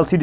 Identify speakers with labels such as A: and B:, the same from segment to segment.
A: LCD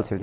A: LCD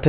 B: 8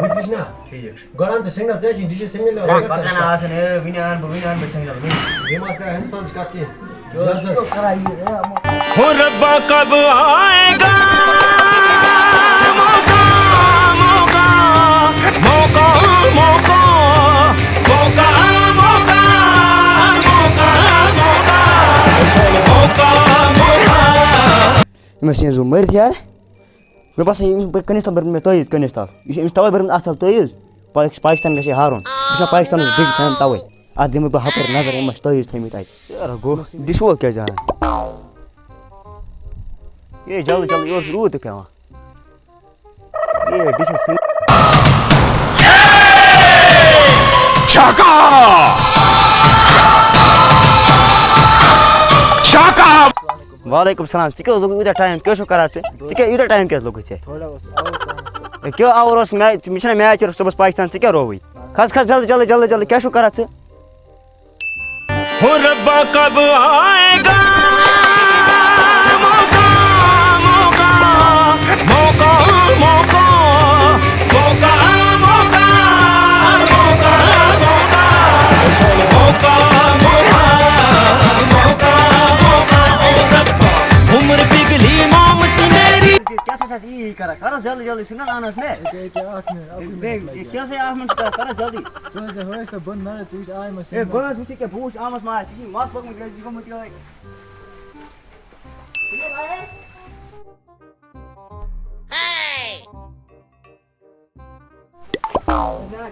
B: بہٕ تہِ وٕچھ نا ٹھیٖک گۄڈٕ اَن ژٕ سِگنَل ژےٚ چھِ ڈِجہِ سِگنَل
A: پَکان آسان وٕنہِ اَنہٕ بہٕ سِگنَل
B: یِم آسہٕ کران ہِندوستانٕچ کَتھ
C: ہو ربا کب آئے گا موقع موقع موقع موقع موقع موقع موقع موقع موقع
A: یِم ٲسۍ بہٕ مٔرِتھ یار مےٚ باسان کٔنِس تل بٔرمٕژ مےٚ تٲیٖز کٔنِس تل یہِ چھِ أمِس تَوَے بٔرمٕژ اَتھ تل تٲیٖز پاکِستان گژھِ ہارُن بہٕ چھُس پاکِستانَس بِگ فین تَوَے اَتھ دِمہٕ بہٕ ہَپٲرۍ نظر أمۍ ما چھِ تٲیٖز تھٲیمٕتۍ اَتہِ گوٚو ڈِش وول کیٛازِ آو ہے جلدی جلدی یہِ اوس روٗد تہِ پٮ۪وان ہے ڈِشَس وعلیکُم سلام ژٕ کیٛاہ اوس لوٚگُت یوٗتاہ ٹایم کیٛاہ چھُکھ کران ژٕ کیٛاہ یوٗتاہ ٹایم کیٛازِ لوٚگُت ژےٚ کیٛاہ آوُر اوس میچ مےٚ چھِنا میچ صُبحس پاکِستان ژٕ کیٛاہ رووٕے کھس کھس جلدی جلدی جلدی جلدی کیٛاہ چھُکھ کران ژٕ
C: ہو ربا کب آئے گا موقع موقع موقع موقع موقع موقع موقع موقع موقع موقع او ربا عمر پگھلی موم سی میری
A: کیٛاہ یی کران کر جلدی جلدی سِگنل اَن حظ مےٚ کیٛاہ سا اَتھ منٛز کر جلدی ہے گۄڈٕ وٕچھ کیٛاہ بہٕ وٕچھ آمَس ما ژٕ چھُے مَس لوٚگمُت یہِ گوٚمُت یِہوٚے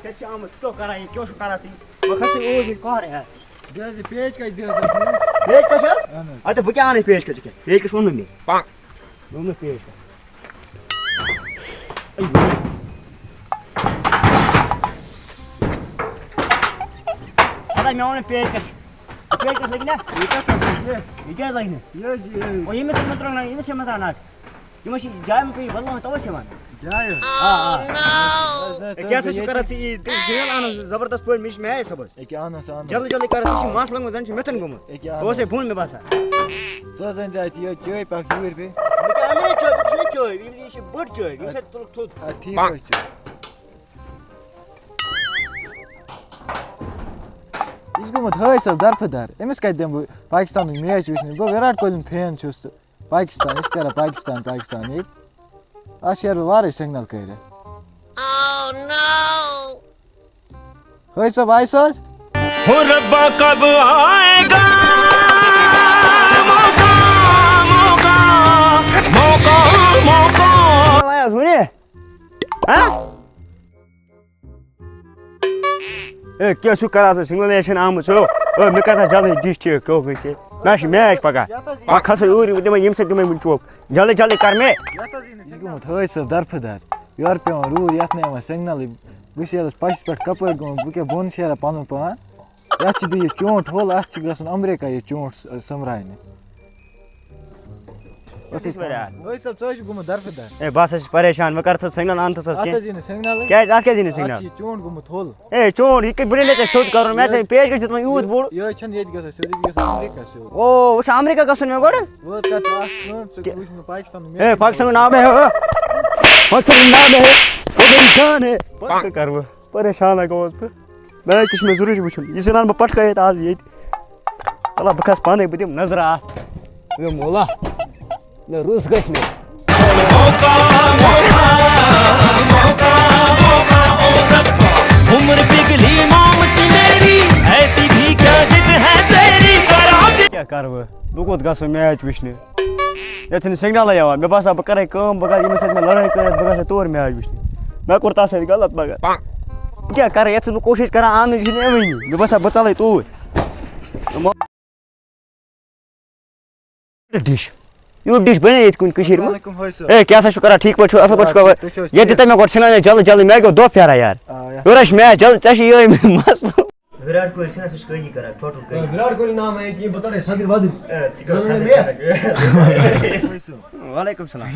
A: کَتہِ چھِ آمُت ژٕ کیٛاہ کران یہِ کیٛاہ چھُکھ کران ژٕ وۄنۍ کھسٕے اوٗرۍ ییٚتہِ کار یار پیچ کَتہِ چھِ اَدٕ بہٕ کیٛاہ اَنَے پیچ کَتہِ پیچ کَس ووٚنُے مےٚ ووٚن مےٚ پیچ مےٚ ووٚن پیچ کَتہِ پیچ کَس لَگہِ نا یہِ کیٛازِ لَگہِ نہٕ ییٚمِس مےٚ ترٛٲو نہٕ ییٚمِس مےٚ ترٛاو نَٹ یِمن چھِ جایہِ منٛز پیٚیہِ بدلاوٕنۍ تَوَے چھِ یِوان کیٛاہ سا چھُکھ کران ژٕ یی سِگنل اَن زبردست پٲٹھۍ مےٚ چھِ میچ صُبحس جلدی جلدی کر ژٕ چھُے مَس لوٚگمُت زَن چھُ مِتھُن گوٚمُت بہٕ اوسَے بۄن مےٚ باسان بہٕ کیٛاہ اَنہٕ چٲے یہِ چھِ بٔڑ چٲے ییٚمہِ سۭتۍ تُلُکھ تھوٚد
D: یہِ چھُ گوٚمُت ہٲے صٲب درفٕدر أمِس کَتہِ دِمہٕ بہٕ پاکِستانُک میچ وٕچھنہِ گوٚو وِراٹ کوہلی ہُنٛد فین چھُس تہٕ پاکِستان یہِ چھِ کران پاکِستان پاکِستان ییٚتہِ اَتھ شیرٕ بہٕ وارَے سِگنل کٔرِتھ ہٲے صٲب آیہِ سا حظ
C: ہو ربا کب آئے گا موقع موقع موقع موقع
A: وُنہِ ہے کیٛاہ چھُکھ کران ژٕ سِگنل میچ چھِنہٕ آمٕژ مےٚ کَر تھا جلدی ڈِش ٹھیٖک کیٛاہ گٔے ژےٚ مےٚ چھِ میچ پگاہ بہٕ کھسَے اوٗرۍ بہٕ دِمَے ییٚمہِ سۭتۍ دِمَے وٕنۍ چوک جلدی جلدی کر مےٚ
D: یہِ چھُ گوٚمُت ہٲے صٲب درفٕدر یورٕ پٮ۪وان روٗد یَتھ نہٕ یِوان سِگنَلٕے بہٕ شیرَس پَشَس پٮ۪ٹھ کَپٲرۍ گوٚمُت بہٕ کیٛاہ بۄن شیران پَنُن پان یَتھ چھِ بیٚیہِ یہِ چونٛٹھ ہوٚل اَتھ چھِ گژھُن اَمریٖکہ یہِ چونٛٹھ سوٚمبراونہِ ہٲے صٲب ژٕ حظ چھُکھ گوٚمُت درفٕدر
A: ہے بہٕ ہسا چھُس پریشان وۄنۍ کر ژٕ سِگنل اَنتھَس حظ
D: اَتھ حظ یی نہٕ سِگنَلٕے
A: کیٛازِ اَتھ کیٛازِ یی نہٕ
D: اَتھ چھِ
A: سِگنل
D: یہِ چونٛٹھ گوٚمُت ہوٚل
A: ہے چونٛٹھ یہِ کِتھ بہٕ مےٚ ژےٚ سیوٚد کَرُن مےٚ ژےٚ پیش گژھِ یوٗت یوٗت بوٚڑ
D: یہِ حظ چھَنہٕ ییٚتہِ گژھان سیوٚد یہِ چھِ گژھان اَمریٖکہ سیوٚد
A: او وۄنۍ چھُ اَمریٖکہ گژھُن مےٚ گۄڈٕ
D: وۄنۍ حظ کَر ژٕ اَکھ کٲم ژٕ وٕچھ مےٚ پاکِستانُک
A: ہے
D: میچ
A: پاکِستانُک ناو مےٚ ہے پاکِستانُک ناو مےٚ ہے میری جان ہے پَتہٕ کیٛاہ کَرٕ بہٕ پریشان ہا گوٚوُس بہٕ میچ تہِ چھُ مےٚ ضروٗری وٕچھُن یہِ زینہٕ بہٕ پَٹکٲیِتھ آز ییٚتہِ چلو بہٕ کھسہٕ پانَے بہٕ دِمہٕ نظرا اَتھ ہے مولا مےٚ رٕژ گژھِ مےٚ
C: موقع موقع موقع موقع او ربا عمر پگھلی موم سی میری ایسی بھی کیا ضد ہے تیری
A: کیٛاہ کَرٕ بہٕ کوٚت گژھٕ میچ وٕچھنہِ یَتھ چھِنہٕ سِگنَلٕے یِوان مےٚ باسان بہٕ کَرَے کٲم بہٕ گژھٕ ییٚمِس سۭتۍ مےٚ لڑٲے کٔرِتھ بہٕ گژھٕ تور میچ وٕچھنہِ مےٚ کوٚر تَتھ سۭتۍ غلط مگر بہٕ کیٛاہ کَرٕ یَتھ چھُس بہٕ کوٗشِش کران اَننٕچ یہِ چھِنہٕ یِوٲنی مےٚ باسان بہٕ ژَلَے توٗرۍ ڈِش یوٗت ڈِش بَنے ییٚتہِ کُنہِ کٔشیٖرِ منٛز ہے کیٛاہ سا چھُکھ کران ٹھیٖک پٲٹھۍ چھُو اَصٕل پٲٹھۍ چھُکھا ییٚتہِ دِتَے مےٚ گۄڈٕ سِگنل جلدی جلدی مےٚ گوٚو دۄہ پھیران یارٕ یورٕ چھِ میچ جلدی ژےٚ چھِ یِہوٚے مسلہٕ وِراٹ کوہلی چھِنہ سُہ چھُ کٲنی کران ٹوٹل
B: وِراٹ کوہلی ناو ہے کینٛہہ بہٕ ترٛاوَے صدر بدر
A: وعلیکُم سلام